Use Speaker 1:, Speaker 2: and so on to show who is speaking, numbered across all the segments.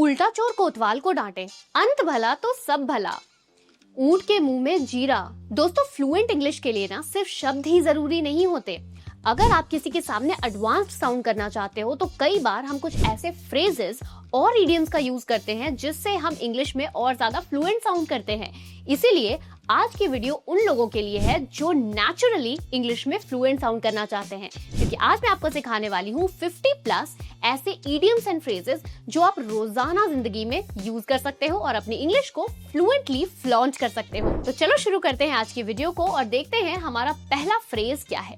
Speaker 1: उल्टा चोर कोतवाल को डांटे, अंत भला तो सब भला, ऊंट के मुंह में जीरा। दोस्तों, फ्लुएंट इंग्लिश के लिए ना सिर्फ शब्द ही जरूरी नहीं होते। अगर आप किसी के सामने एडवांस्ड साउंड करना चाहते हो तो कई बार हम कुछ ऐसे फ्रेजेस और इडियम्स का यूज करते हैं जिससे हम इंग्लिश में और ज्यादा फ्लुएंट साउंड करते हैं। इसीलिए आज की वीडियो उन लोगों के लिए है जो नेचुरली इंग्लिश में फ्लुएंट साउंड करना चाहते हैं, क्योंकि आज मैं आपको सिखाने वाली हूँ 50+ ऐसे इडियम्स एंड फ्रेजेस जो आप रोजाना जिंदगी में यूज कर सकते हो और अपनी इंग्लिश को फ्लुएंटली फ्लॉन्ट कर सकते हो। तो चलो शुरू करते हैं आज की वीडियो को और देखते हैं हमारा पहला फ्रेज क्या है।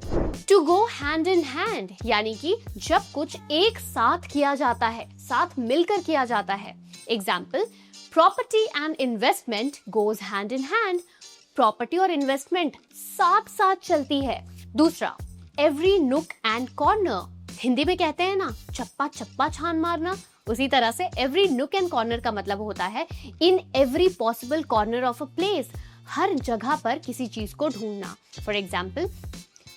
Speaker 1: To go hand in hand, यानी कि जब कुछ एक साथ किया जाता है, साथ मिलकर किया जाता है। Example, property and investment goes hand in hand. Property और इन्वेस्टमेंट साथ साथ चलती है। दूसरा, एवरी नुक एंड कॉर्नर, हिंदी में कहते हैं ना चप्पा चप्पा छान मारना, उसी तरह से एवरी नुक एंड कॉर्नर का मतलब होता है in every possible corner of a place, हर जगह पर किसी चीज को ढूंढना। For example,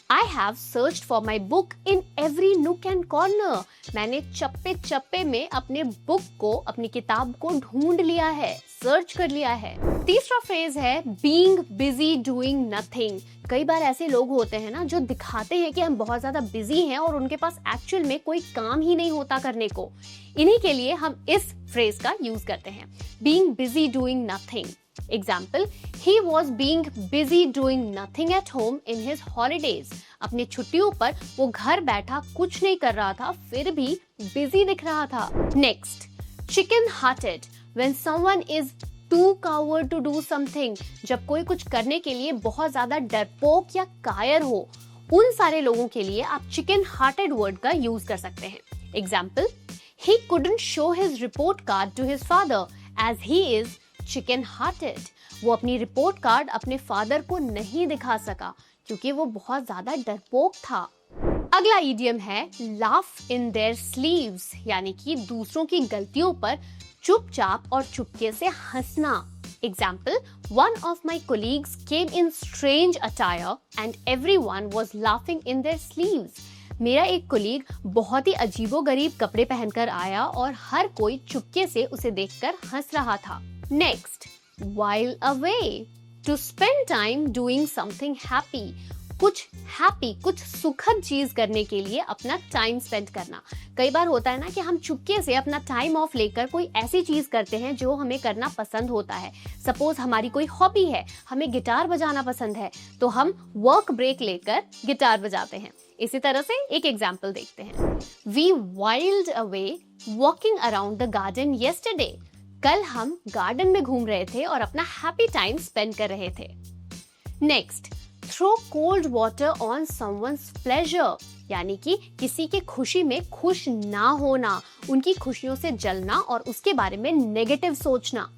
Speaker 1: I have searched for my book in every nook and corner. मैंने चप्पे चप्पे में अपने बुक को, अपनी किताब को ढूंढ लिया है, सर्च कर लिया है। तीसरा फ्रेज है being busy doing nothing। कई बार ऐसे लोग होते हैं ना जो दिखाते हैं कि हम बहुत ज्यादा बिजी हैं और उनके पास एक्चुअल में कोई काम ही नहीं होता करने को। इन्हीं के लिए हम इस फ्रेज का यूज करते हैं, being busy doing nothing। Example, he was being busy doing nothing at home in his holidays. अपनी छुट्टियों पर वो घर बैठा कुछ नहीं कर रहा था, फिर भी busy दिख रहा था। Next, chicken hearted, when someone is too coward to do something, जब कोई कुछ करने के लिए बहुत ज्यादा डरपोक या कायर हो, उन सारे लोगों के लिए आप chicken hearted वर्ड का यूज कर सकते हैं। Example, he couldn't show his report card to his father as he is chicken hearted. वो अपनी रिपोर्ट कार्ड अपने फादर को नहीं दिखा सका क्योंकि वो बहुत ज्यादा डरपोक था। अगला इडियम है लाफ इन देयर स्लीव्स, यानी कि दूसरों की गलतियों पर चुपचाप और चुपके से हंसना। Example, one of my colleagues came in strange attire and everyone was laughing in their sleeves. मेरा एक कोलीग बहुत ही अजीबोगरीब कपड़े पहनकर आया और हर कोई चुपके से उसे देखकर हंस रहा था। Next, while away, to spend time doing something happy, कुछ सुखद चीज करने के लिए अपना टाइम स्पेंड करना। कई बार होता है ना कि हम चुपके से अपना टाइम ऑफ लेकर कोई ऐसी चीज करते हैं जो हमें करना पसंद होता है। सपोज हमारी कोई हॉबी है, हमें गिटार बजाना पसंद है, तो हम वर्क ब्रेक लेकर गिटार बजाते हैं। इसी तरह से एक एग्जाम्पल देखते हैं। We whiled away walking around the garden yesterday. कल हम गार्डन में घूम रहे थे और अपना हैप्पी टाइम स्पेंड कर रहे थे। Next, throw cold water on someone's pleasure, यानी कि किसी के खुशी में खुश ना होना, उनकी खुशियों से जलना और उसके बारे में नेगेटिव सोचना।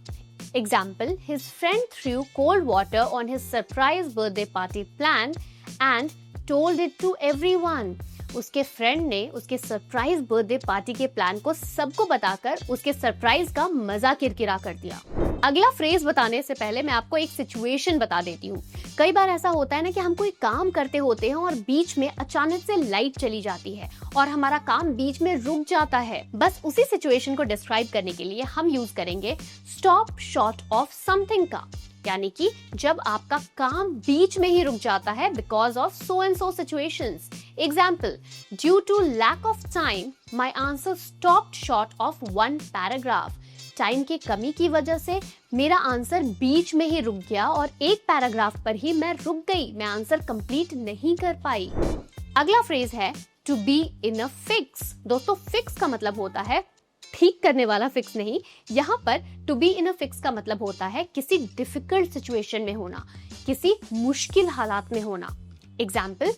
Speaker 1: Example, his friend threw cold water on his surprise birthday party plan and told it to everyone. उसके फ्रेंड ने उसके सरप्राइज बर्थडे पार्टी के प्लान को सबको बताकर उसके सरप्राइज का मजा किरकिरा कर दिया। अगला फ्रेज बताने से पहले मैं आपको एक सिचुएशन बता देती हूँ। कई बार ऐसा होता है ना कि हम कोई काम करते होते हैं और बीच में अचानक से लाइट चली जाती है और हमारा काम बीच में रुक जाता है। बस उसी सिचुएशन को डिस्क्राइब करने के लिए हम यूज करेंगे स्टॉप शॉर्ट ऑफ समथिंग का, यानी कि जब आपका काम बीच में ही रुक जाता है because of so and so situations. Example, due to lack of time my answer stopped short of one paragraph. Time की कमी की वजह से मेरा आंसर बीच में ही रुक गया और एक पैराग्राफ पर ही मैं रुक गई, मैं आंसर कंप्लीट नहीं कर पाई। अगला फ्रेज है to be in a fix. दोस्तों, फिक्स का मतलब होता है ठीक करने वाला फिक्स नहीं। यहाँ पर to be in a fix का मतलब होता है किसी डिफिकल्ट सिचुएशन में होना, किसी मुश्किल हालात में होना। Example,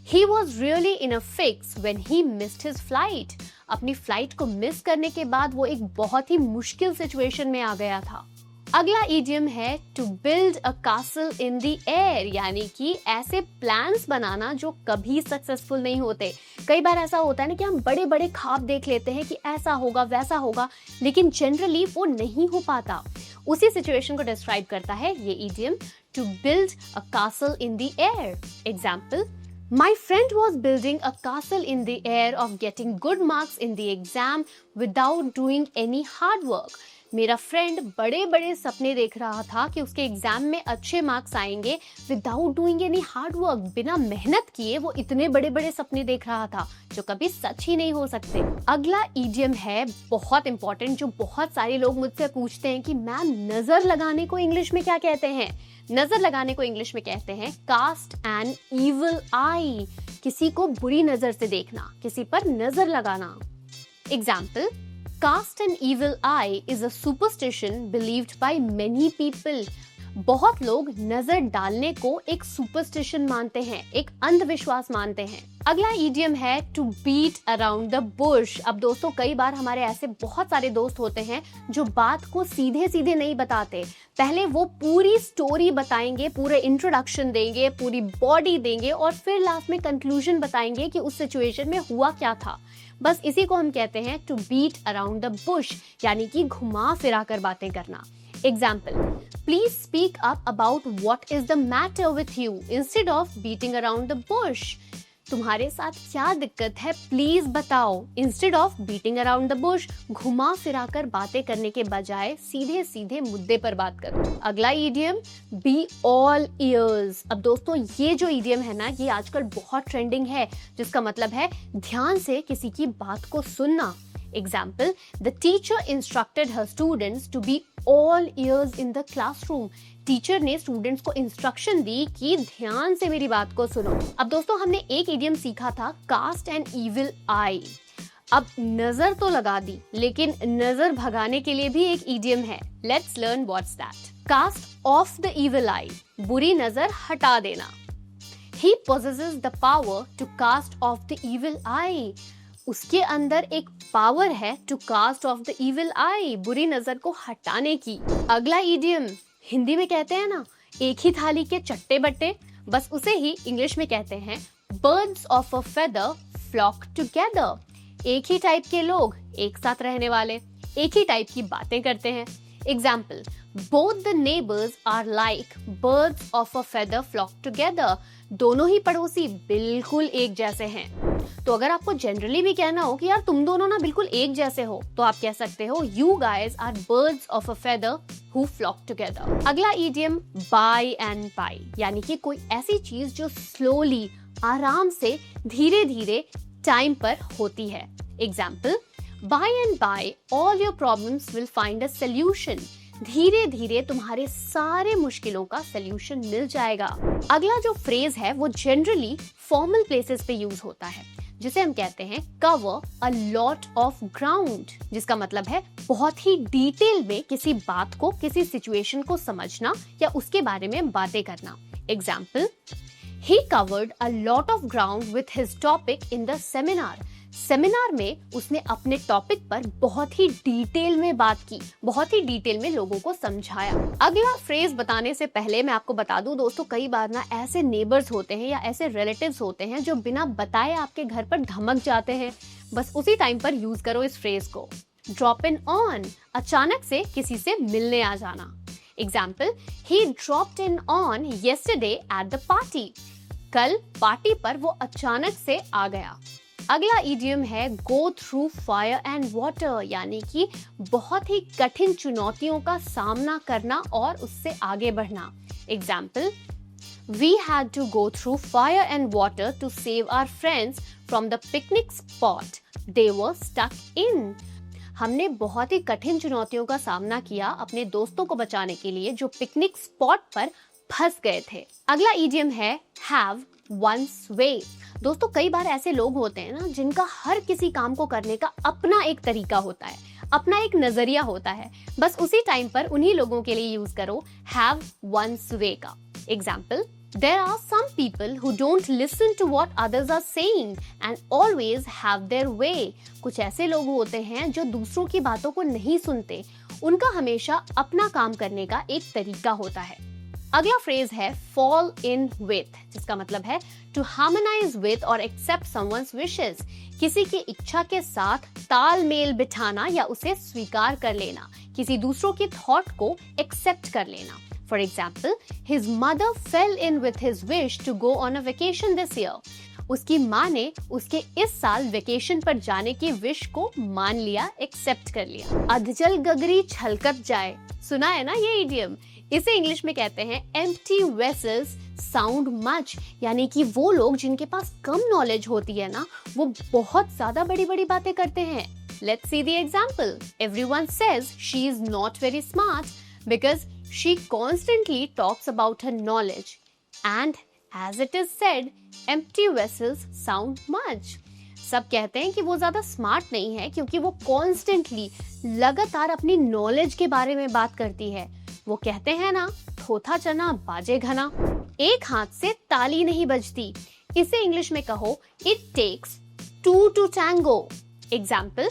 Speaker 1: he was really in a fix when he missed his flight. अपनी फ्लाइट को मिस करने के बाद वो एक बहुत ही मुश्किल सिचुएशन में आ गया था। अगला इडियम है to build a castle in the air, यानी कि ऐसे प्लान्स बनाना जो कभी सक्सेसफुल नहीं होते। कई बार ऐसा होता है ना कि हम बड़े बड़े ख्वाब देख लेते हैं कि ऐसा होगा वैसा होगा, लेकिन जनरली वो नहीं हो पाता। उसी सिचुएशन को डिस्क्राइब करता है ये idiom to build a castle in the air. Example, My friend was building a castle in the air of getting good marks in the exam without doing any hard work. मेरा friend बड़े बड़े सपने देख रहा था कि उसके exam में अच्छे मार्क्स आएंगे without doing any hard work. बिना मेहनत किए वो इतने बड़े बड़े सपने देख रहा था जो कभी सच ही नहीं हो सकते। अगला इडियम है बहुत इंपॉर्टेंट, जो बहुत सारे लोग मुझसे पूछते हैं कि मैम नजर लगाने को इंग्लिश में क्या कहते हैं। नजर लगाने को इंग्लिश में कहते हैं कास्ट एन इविल आई, किसी को बुरी नजर से देखना, किसी पर नजर लगाना। Example, cast an evil eye is a superstition believed by many people. बहुत लोग नजर डालने को एक सुपरस्टिशन मानते हैं, एक अंधविश्वास मानते हैं। अगला इडियम है to beat around the bush. अब दोस्तों कई बार हमारे ऐसे बहुत सारे दोस्त होते हैं जो बात को सीधे सीधे नहीं बताते। पहले वो पूरी स्टोरी बताएंगे, पूरे इंट्रोडक्शन देंगे, पूरी बॉडी देंगे और फिर लास्ट में कंक्लूजन बताएंगे कि उस सिचुएशन में हुआ क्या था। बस इसी को हम कहते हैं to beat around the bush, यानी कि घुमा फिरा कर बातें करना। Example, please speak up about what is the matter with you instead of beating around the bush. तुम्हारे साथ क्या दिक्कत है प्लीज बताओ, instead of beating around the bush. घुमा फिरा कर बातें करने के बजाय सीधे सीधे मुद्दे पर बात करो। अगला इडियम, बी ऑल ईयर्स। अब दोस्तों ये जो इडियम है ना, ये आजकल बहुत ट्रेंडिंग है, जिसका मतलब है ध्यान से किसी की बात को सुनना। Example, the teacher instructed her students to be all ears in the classroom. Teacher ने स्टूडेंट्स को इंस्ट्रक्शन दी कि ध्यान से मेरी बात को सुनो। अब दोस्तों हमने एक इडियम सीखा था कास्ट एन इविल आई। अब नजर तो लगा दी, लेकिन नजर भगाने के लिए भी एक इडियम है। Let's learn what's that. Cast off the evil eye, बुरी नजर हटा देना। He possesses the power to cast off the evil eye. उसके अंदर एक पावर है to cast off the evil eye, बुरी नजर को हटाने की। अगला इडियम हिंदी में कहते हैं ना, एक ही थाली के चट्टे बट्टे, बस उसे ही इंग्लिश में कहते हैं birds of a feather flock together. एक ही टाइप के लोग एक साथ रहने वाले, एक ही टाइप की बातें करते हैं। Example, both the neighbours are like birds of a feather flock together. दोनों ही पड़ोसी बिल्कुल एक जैसे हैं। तो अगर आपको जनरली भी कहना हो कि यार तुम दोनों ना बिल्कुल एक जैसे हो, तो आप कह सकते हो you guys are birds of a feather who flock together. अगला इडियम बाय एंड बाय, यानी कि कोई ऐसी चीज जो स्लोली, आराम से, धीरे धीरे टाइम पर होती है। Example, by and by all your problems will find a solution. धीरे धीरे तुम्हारे सारे मुश्किलों का सोल्यूशन मिल जाएगा। अगला जो फ्रेज है वो जनरली फॉर्मल प्लेसेस पे यूज होता है, जिसे हम कहते हैं cover a lot of ground, जिसका मतलब है बहुत ही डिटेल में किसी बात को, किसी सिचुएशन को समझना या उसके बारे में बातें करना। Example, he covered a lot of ground with his topic in the seminar. Seminar में उसने अपने टॉपिक पर बहुत ही डिटेल में बात की, बहुत ही डिटेल में लोगों को समझाया। अगला फ्रेज बताने से पहले मैं आपको बता दूं दोस्तों, कई बार ना ऐसे नेबर्स होते हैं या ऐसे रिलेटिव्स होते हैं जो बिना बताए आपके घर पर धमक जाते हैं। बस उसी टाइम पर यूज करो इस फ्रेज को। ड्रॉप इन ऑन, अचानक से किसी से मिलने आ जाना। Example, he dropped in on yesterday at the party. कल पार्टी पर वो अचानक से आ गया। अगला इडियम है गो थ्रू फायर एंड वाटर, यानी कि बहुत ही कठिन चुनौतियों का सामना करना और उससे आगे बढ़ना। Example, we had to go through fire and water to save our friends from the picnic spot they were stuck in. हमने बहुत ही कठिन चुनौतियों का सामना किया अपने दोस्तों को बचाने के लिए जो पिकनिक स्पॉट पर फंस गए थे। अगला इडियम है हैव वंस वे। दोस्तों कई बार ऐसे लोग होते हैं ना जिनका हर किसी काम को करने का अपना एक तरीका होता है, अपना एक नजरिया होता है। बस उसी टाइम पर उन्हीं लोगों के लिए यूज करो हैव वंस वे का। Example, there are some people who don't listen to what others are saying and always have their way. कुछ ऐसे लोग होते हैं जो दूसरों की बातों को नहीं सुनते, उनका हमेशा अपना काम करने का एक तरीका होता है। अगला फ्रेज है fall in with, जिसका मतलब है to harmonize with और accept someone's wishes. किसी की इच्छा के साथ तालमेल बिठाना या उसे स्वीकार कर लेना, किसी दूसरों की थॉट को एक्सेप्ट कर लेना। For example, his mother fell in with his wish to go on a vacation this year. उसकी माँ ने उसके इस साल वेकेशन पर जाने की विश को मान लिया, एक्सेप्ट कर लिया। अधजल गगरी छलकत जाए, सुना है ना ये इडियम। इसे इंग्लिश में कहते हैं empty vessels sound much, यानी कि वो लोग जिनके पास कम नॉलेज होती है ना, वो बहुत ज्यादा बड़ी बड़ी बातें करते हैं। Let's see the example. Everyone says she is not very smart because she constantly talks about her knowledge. And as it is said, empty vessels sound much. सब कहते हैं कि वो ज्यादा स्मार्ट नहीं है क्योंकि वो कॉन्स्टेंटली लगातार अपनी नॉलेज के बारे में बात करती है। वो कहते हैं ना, थोथा चना बाजे घना। एक हाथ से ताली नहीं बजती, इसे इंग्लिश में कहो it takes two to tango. Example,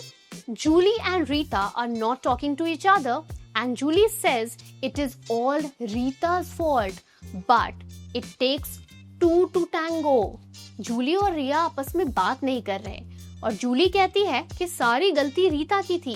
Speaker 1: Julie and Rita are not talking to each other and Julie says it is all Rita's fault, but it takes two to tango. Julie और रिया आपस में बात नहीं कर रहे और जूली कहती है कि सारी गलती रीता की थी,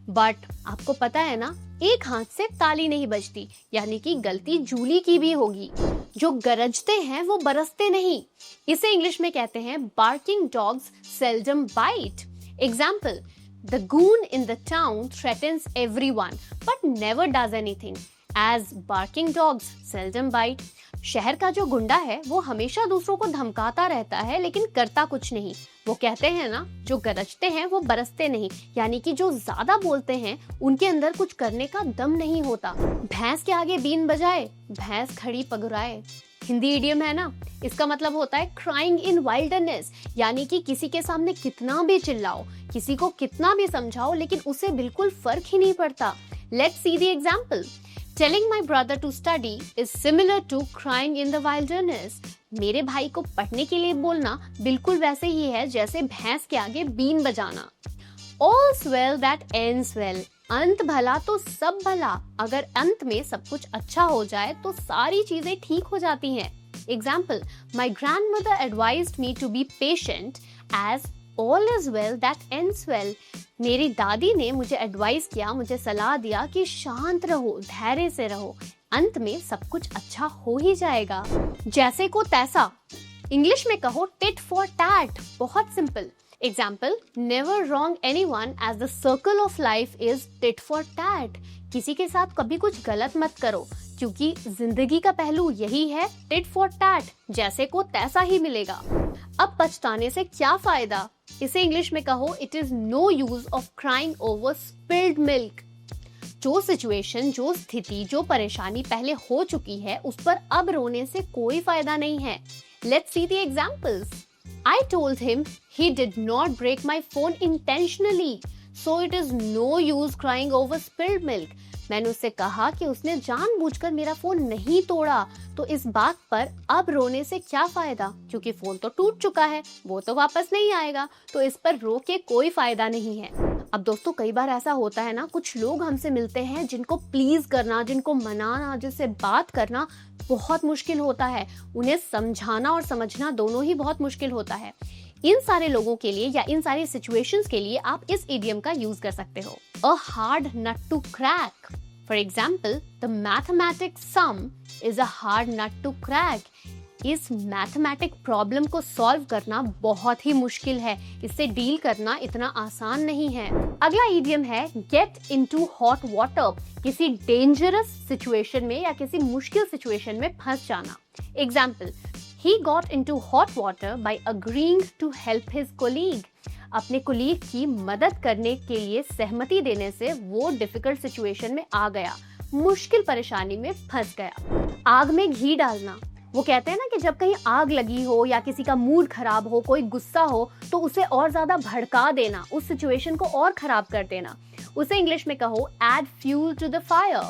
Speaker 1: बट आपको पता है ना, एक हाथ से ताली नहीं बजती, यानी कि गलती जूली की भी होगी। जो गरजते हैं वो बरसते नहीं, इसे इंग्लिश में कहते हैं barking dogs seldom bite. Example, the goon in the town threatens everyone but never does anything, as barking dogs seldom bite. शहर का जो गुंडा है वो हमेशा दूसरों को धमकाता रहता है लेकिन करता कुछ नहीं। वो कहते हैं ना, जो गरजते हैं वो बरसते नहीं, यानी कि जो ज्यादा बोलते हैं उनके अंदर कुछ करने का दम नहीं होता। भैंस के आगे बीन बजाए, भैंस खड़ी पगुराए। हिंदी इडियम है ना, इसका मतलब होता है क्राइंग इन वाइल्डरनेस, यानी कि किसी के सामने कितना भी चिल्लाओ, किसी को कितना भी समझाओ, लेकिन उसे बिल्कुल फर्क ही नहीं पड़ता। Let's see the example. Telling my brother to study is similar to crying in the wilderness. मेरे भाई को पढ़ने के लिए बोलना बिल्कुल वैसे ही है जैसे भैंस के आगे बीन बजाना। All's well that ends well. अंत भला तो सब भला। अगर अंत में सब कुछ अच्छा हो जाए तो सारी चीजें ठीक हो जाती हैं। Example, my grandmother advised me to be patient as all is well that ends well. मेरी दादी ने मुझे एडवाइस किया, मुझे सलाह दिया कि शांत रहो, धैर्य से रहो, अंत में सब कुछ अच्छा हो ही जाएगा। जैसे को तैसा, इंग्लिश में कहो टिट फॉर टैट। बहुत simple. Example, never wrong anyone as the circle of life is tit for tat. किसी के साथ कभी कुछ गलत मत करो क्योंकि जिंदगी का पहलू यही है, टिट फॉर टैट, जैसे को तैसा ही मिलेगा। अब पछताने से क्या फायदा, इसे इंग्लिश में कहो it is no use of crying over spilled milk. जो सिचुएशन, जो स्थिति, जो परेशानी पहले हो चुकी है उस पर अब रोने से कोई फायदा नहीं है। Let's see the examples. I told him he did not break my phone intentionally, so it is no use crying over spilled milk. मैंने उससे कहा कि उसने जानबूझकर मेरा फोन नहीं तोड़ा, तो इस बात पर अब रोने से क्या फायदा, क्योंकि फोन तो टूट चुका है, वो तो वापस नहीं आएगा, तो इस पर रो के कोई फायदा नहीं है। अब दोस्तों, कई बार ऐसा होता है ना, कुछ लोग हमसे मिलते हैं जिनको प्लीज करना, जिनको मनाना, जिनसे बात करना बहुत मुश्किल होता है। उन्हें समझाना और समझना दोनों ही बहुत मुश्किल होता है। इन सारे लोगों के लिए या इन सारी सिचुएशंस के लिए आप इस इडियम का यूज कर सकते हो, a hard nut to crack. For example, the mathematics sum is a hard nut to crack. इस मैथमेटिक प्रॉब्लम को सॉल्व करना बहुत ही मुश्किल है, इससे डील करना इतना आसान नहीं है। अगला इडियम है गेट इनटू हॉट वाटर। किसी डेंजरस सिचुएशन में या किसी मुश्किल सिचुएशन में फंस जाना। Example, he got into hot water by agreeing to help his colleague. अपने कोलीग की मदद करने के लिए सहमति देने से वो डिफिकल्ट सिचुएशन में आ गया, मुश्किल परेशानी में फंस गया। आग में घी डालना। वो कहते हैं ना कि जब कहीं आग लगी हो या किसी का मूड खराब हो, कोई गुस्सा हो, तो उसे और ज्यादा भड़का देना, उस सिचुएशन को और खराब कर देना। उसे इंग्लिश में कहो add fuel to the fire.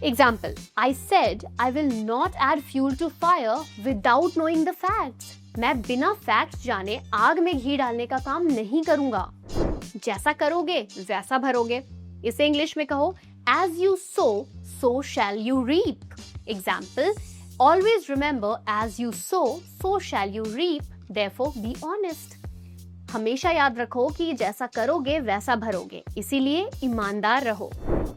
Speaker 1: Example, I said I will not add fuel to fire without knowing the facts. मैं बिना फैक्ट्स जाने आग में घी डालने का काम नहीं करूंगा। जैसा करोगे वैसा भरोगे। इसे इंग्लिश में कहो as you sow, so shall you reap. Example, always remember as you sow, so shall you reap. Therefore, be honest. हमेशा याद रखो कि जैसा करोगे वैसा भरोगे, इसीलिए ईमानदार रहो।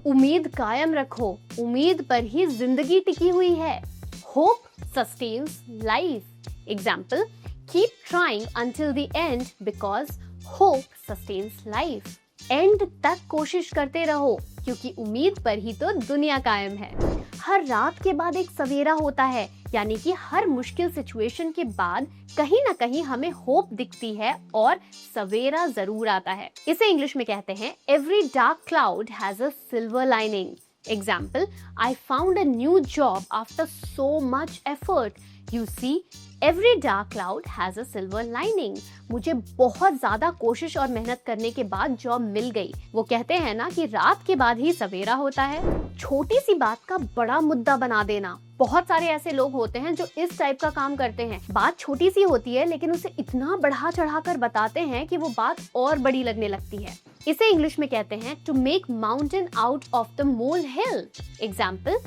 Speaker 1: उम्मीद कायम रखो, उम्मीद पर ही जिंदगी टिकी हुई है। Hope sustains life. Example, keep trying until the end because hope sustains life. And तक कोशिश करते रहो क्योंकि उम्मीद पर ही तो दुनिया कायम है। हर रात के बाद एक सवेरा होता है, यानी कि हर मुश्किल सिचुएशन के बाद कहीं ना कहीं हमें होप दिखती है और सवेरा जरूर आता है। इसे इंग्लिश में कहते हैं every dark cloud has a silver lining. Example, I found a new job after so much effort. You see, every dark cloud has a silver lining. मुझे बहुत ज्यादा कोशिश और मेहनत करने के बाद जॉब मिल गई। वो कहते हैं ना कि रात के बाद ही सवेरा होता है। छोटी सी बात का बड़ा मुद्दा बना देना। बहुत सारे ऐसे लोग होते हैं जो इस टाइप का काम करते हैं। बात छोटी सी होती है लेकिन उसे इतना बढ़ा चढ़ा कर बताते हैं कि वो बात और बड़ी लगने लगती है। इसे इंग्लिश में कहते हैं to make mountain out of the mole hill. Example,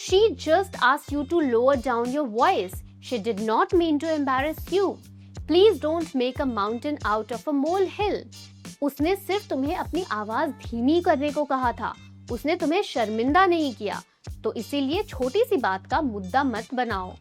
Speaker 1: she just asked you to lower down your voice. She did not mean to embarrass you. Please don't make a mountain out of a molehill. उसने सिर्फ तुम्हें अपनी आवाज धीमी करने को कहा था, उसने तुम्हें शर्मिंदा नहीं किया, तो इसीलिए छोटी सी बात का मुद्दा मत बनाओ।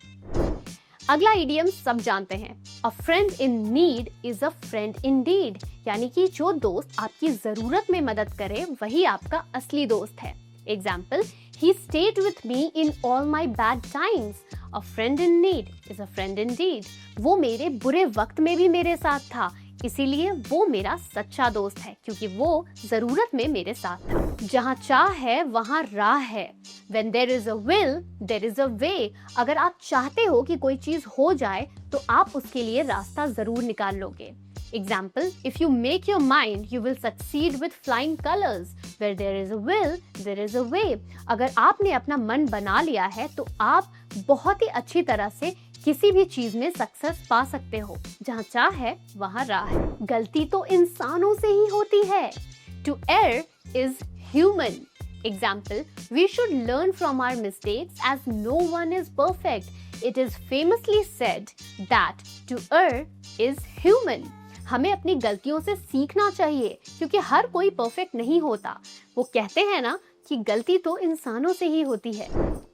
Speaker 1: अगला इडियम सब जानते हैं, A friend in need is a friend indeed। यानी कि जो दोस्त आपकी जरूरत में मदद करे वही आपका असली दोस्त है। Example, he stayed with me in all my bad times. A friend in need is a friend indeed. वो मेरे बुरे वक्त में भी मेरे साथ था, इसीलिए वो मेरा सच्चा दोस्त है क्योंकि वो जरूरत में मेरे साथ था। जहाँ चाह है वहाँ राह है। When there is a will, there is a way। अगर आप चाहते हो कि कोई चीज हो जाए तो आप उसके लिए रास्ता जरूर निकाल लोगे। Example, if you make your mind, you will succeed with flying colors. Where there is a will, there is a way. अगर आपने अपना मन बना लिया है तो आप बहुत ही अच्छी तरह से किसी भी चीज में सक्सेस पा सकते हो। जहाँ चाह है वहाँ राह है। गलती तो इंसानों से ही होती है। To err is human. Example, we should learn from our mistakes as no one is perfect. It is famously said that to err is human. हमें अपनी गलतियों से सीखना चाहिए क्योंकि हर कोई परफेक्ट नहीं होता। वो कहते हैं ना कि गलती तो इंसानों से ही होती है।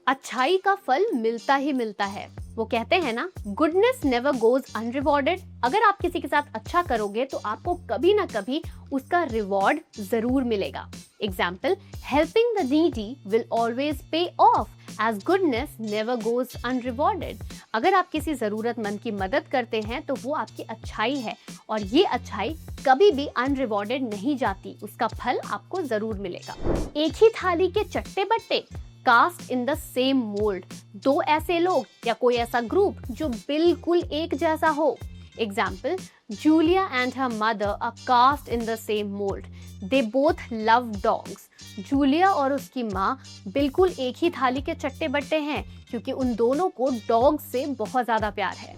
Speaker 1: अच्छाई का फल मिलता ही मिलता है। वो कहते हैं ना, गुडनेस नेवर गोज अनरिवॉर्डेड। अगर आप किसी के साथ अच्छा करोगे तो आपको कभी ना कभी उसका रिवॉर्ड जरूर मिलेगा। Example, helping the needy will always pay off as goodness never goes unrewarded. अगर आप किसी जरूरतमंद की मदद करते हैं तो वो आपकी अच्छाई है और ये अच्छाई कभी भी अनरिवॉर्डेड नहीं जाती, उसका फल आपको जरूर मिलेगा। एक ही थाली के चट्टे बट्टे, cast in the same mould. दो ऐसे लोग या कोई ऐसा ग्रुप जो बिल्कुल एक जैसा हो। Example, Julia and her mother are cast in the same mould. They both love dogs. Julia और उसकी माँ बिल्कुल एक ही थाली के चट्टे बट्टे हैं क्योंकि उन दोनों को डॉग से बहुत ज्यादा प्यार है।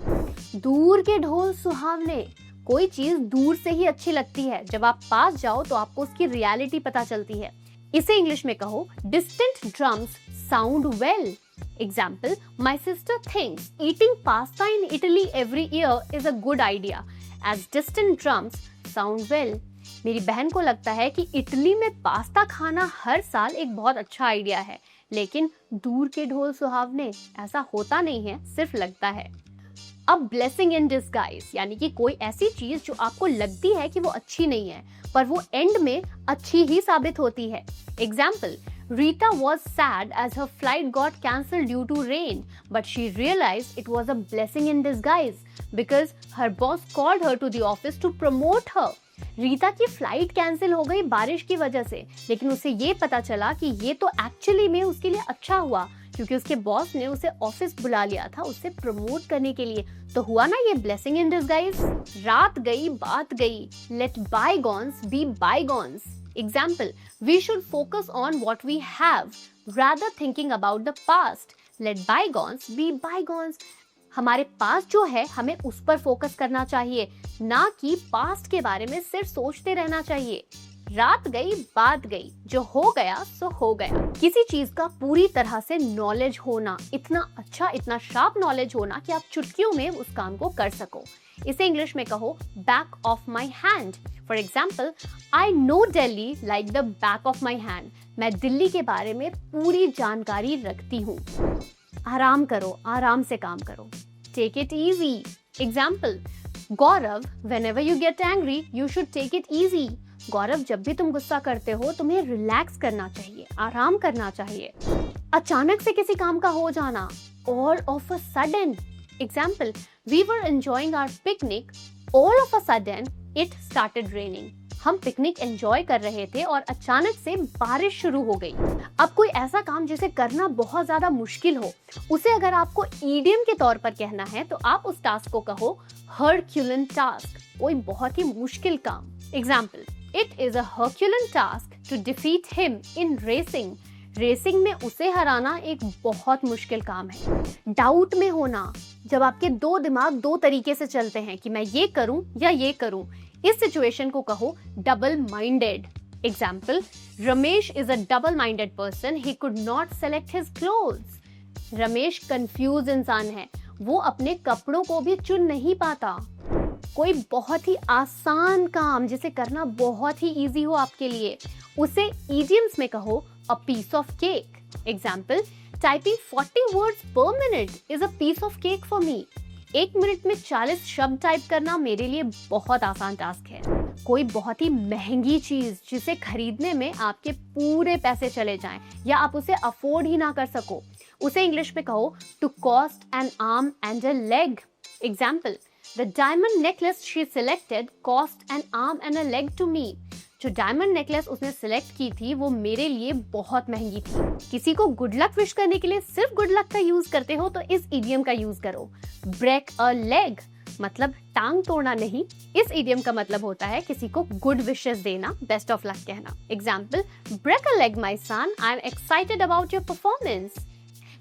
Speaker 1: दूर के ढोल सुहावने। कोई चीज दूर से ही अच्छी लगती है, जब आप पास जाओ तो आपको उसकी रियलिटी पता चलती है। इसे इंग्लिश में कहो, distant drums sound well. Example, my sister thinks eating pasta in Italy every year is a good idea as distant drums sound well. मेरी बहन को लगता है कि इटली में पास्ता खाना हर साल एक बहुत अच्छा आइडिया है, लेकिन दूर के ढोल सुहावने, ऐसा होता नहीं है, सिर्फ लगता है। अब ब्लेसिंग इन डिस्गाइज, यानी कि कोई ऐसी चीज जो आपको लगती है कि वो अच्छी नहीं है पर वो एंड में अच्छी ही साबित होती है। Example, Rita was sad as her flight got cancelled due to rain, but she realized it was a blessing in disguise because her boss called her to the office to promote her. Rita की flight cancel हो गई बारिश की वजह से, लेकिन उसे ये पता चला कि ये तो एक्चुअली में उसके लिए अच्छा हुआ क्योंकि उसके बॉस ने उसे ऑफिस बुला लिया था उसे प्रमोट करने के लिए। तो हुआ ना ये ब्लेसिंग इन डिस्गाइज। रात गई बात गई, let bygones be bygones. Example, we should focus on what we have rather thinking about the past. Let bygones be bygones. हमारे पास जो है हमें उस पर फोकस करना चाहिए, ना कि पास्ट के बारे में सिर्फ सोचते रहना चाहिए। रात गई बात गई, जो हो गया सो हो गया। किसी चीज का पूरी तरह से नॉलेज होना, इतना अच्छा इतना शार्प नॉलेज होना कि आप चुटकियों में उस काम को कर सको। इसे इंग्लिश में कहो, back of my hand. For example, I know Delhi like the back of my hand. मैं दिल्ली के बारे में पूरी जानकारी रखती हूँ। आराम करो, आराम से काम करो। Take it easy. Example, Gaurav, whenever you get angry, you should take it easy. Gaurav, जब भी तुम गुस्सा करते हो तुम्हें रिलैक्स करना चाहिए, आराम करना चाहिए। अचानक से किसी काम का हो जाना, all of a sudden. Example, we were enjoying our picnic, all of a sudden it started raining. हम पिकनिक एंजॉय कर रहे थे और अचानक से बारिश शुरू हो गई। अब कोई ऐसा काम जिसे करना बहुत ज्यादा मुश्किल हो, उसे अगर आपको ईडियम के तौर पर कहना है तो आप उस टास्क को कहो हरक्यूलन टास्क, कोई बहुत ही मुश्किल काम। Example, it is a herculean task to defeat him in racing. Racing में उसे हराना एक बहुत मुश्किल काम है। डाउट में होना, जब आपके दो दिमाग दो तरीके से चलते हैं कि मैं ये करूं या ये करूं, इस सिचुएशन को कहो double minded. Example, Ramesh is a double minded person, he could not select his clothes. Ramesh confuse इंसान है, वो अपने कपड़ों को भी चुन नहीं पाता। कोई बहुत ही आसान काम जिसे करना बहुत ही इजी हो आपके लिए, उसे इडियम्स में कहो a piece of cake. Example, typing 40 words per minute is a piece of cake for me. 1 minute में 40 शब्द टाइप करना मेरे लिए बहुत आसान टास्क है। कोई बहुत ही महंगी चीज जिसे खरीदने में आपके पूरे पैसे चले जाएं या आप उसे अफोर्ड ही ना कर सको, उसे इंग्लिश में कहो to cost an arm and a leg. Example, the diamond necklace she selected cost an arm and a leg to me. जो डायमंड नेकलेस उसने सिलेक्ट की थी वो मेरे लिए बहुत महंगी थी। किसी को गुड लक विश करने के लिए सिर्फ गुड लक का यूज करते हो तो इस इडियम का यूज करो। ब्रेक अ लेग मतलब टांग तोड़ना नहीं, इस इडियम का मतलब होता है किसी को गुड विशेस देना, बेस्ट ऑफ लक कहना। Example, break a leg my son, I am excited about your performance.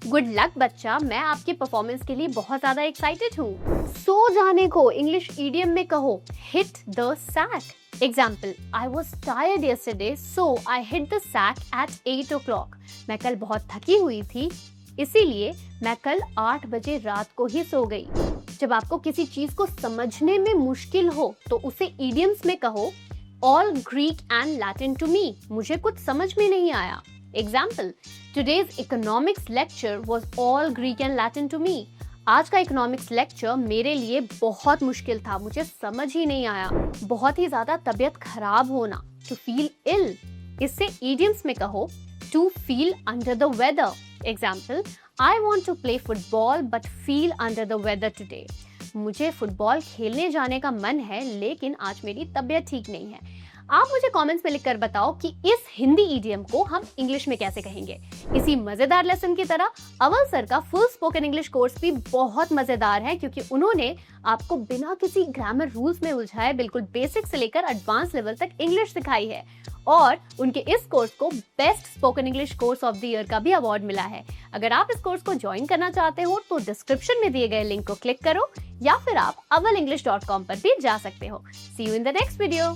Speaker 1: Good luck बच्चा, मैं आपके परफॉर्मेंस के लिए बहुत ज्यादा एक्साइटेड हूँ। सो जाने को इंग्लिश इडियम में कहो hit the sack. Example, I was tired yesterday, so I hit the sack at 8 o'clock. मैं कल बहुत थकी हुई थी, इसीलिए मैं कल 8 बजे रात को ही सो गई। जब आपको किसी चीज को समझने में मुश्किल हो तो उसे idioms में कहो All Greek and Latin to me. मुझे कुछ समझ में नहीं आया। Example, today's economics lecture was all Greek and Latin to me. आज का इकोनॉमिक्स लेक्चर मेरे लिए बहुत मुश्किल था, मुझे समझ ही नहीं आया। बहुत ही ज्यादा तबीयत खराब होना, टू फील इल, इससे इडियम्स में कहो to feel under the weather. Example, I want to play football but feel under the weather today. मुझे फुटबॉल खेलने जाने का मन है लेकिन आज मेरी तबीयत ठीक नहीं है। आप मुझे कमेंट्स में लिखकर बताओ कि इस हिंदी इडियम को हम इंग्लिश में कैसे कहेंगे। इसी मजेदार लेसन की तरह अवल सर का फुल स्पोकन इंग्लिश कोर्स भी बहुत मजेदार है, क्योंकि उन्होंने आपको बिना किसी ग्रामर रूल्स में उलझाए बिल्कुल बेसिक से लेकर एडवांस लेवल तक इंग्लिश सिखाई है। और उनके इस कोर्स को best spoken English course of the year का भी अवार्ड मिला है। अगर आप इस कोर्स को ज्वाइन करना चाहते हो तो डिस्क्रिप्शन में दिए गए लिंक को क्लिक करो या फिर आप awalenglish.com पर भी जा सकते हो। See you in the next video.